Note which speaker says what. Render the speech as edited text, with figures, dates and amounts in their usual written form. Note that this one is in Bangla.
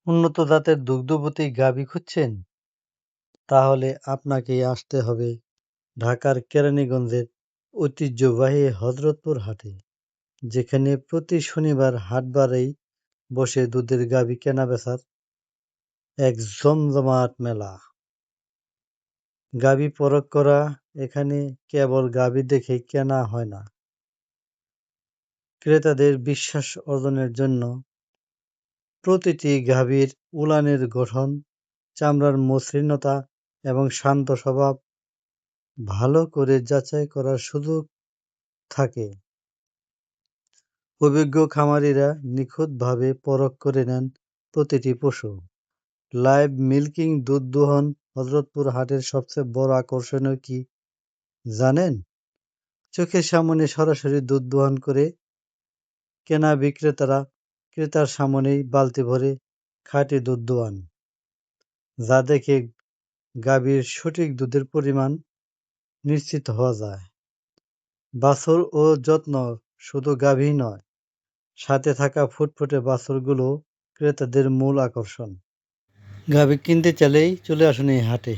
Speaker 1: উন্নত জাতের দুগ্ধবতী গাভী খুঁজছেন? তাহলে আপনাকেই আসতে হবে ঢাকার কেরানীগঞ্জের ঐতিহ্যবাহী হযরতপুর হাটে, যেখানে প্রতি শনিবার হাটবারেই বসে দুধের গাভী কেনাবেচার এক জমজমাট মেলা। গাভী পরখ করা এখানে কেবল গাভী দেখেই কেনা হয় না, ক্রেতাদের বিশ্বাস অর্জনের জন্য প্রতিটি গাভীর উলানের গঠন, চামড়ার মসৃণতা এবং শান্ত স্বভাব ভালো করে যাচাই করার সুযোগ থাকে। অভিজ্ঞ খামারিরা নিখুঁতভাবে পরখ করে নেন প্রতিটি পশু। লাইভ মিল্কিং দুধ দোহন হযরতপুর হাটের সবচেয়ে বড় আকর্ষণ কি জানেন? চোখের সামনে সরাসরি দুধ দোহন করে কেনা বিক্রেতারা ক্রেতার সামনেই বালতি ভরে খাঁটি দুধ দোয়ান, যা দেখে গাভীর সঠিক দুধের পরিমাণ নিশ্চিত হওয়া যায়। বাছুর ও যত্ন শুধু গাভীই নয়, সাথে থাকা ফুটফুটে বাছুরগুলো ক্রেতাদের মূল আকর্ষণ। গাভী কিনতে চাইলেই চলে আসুন এই হাটে।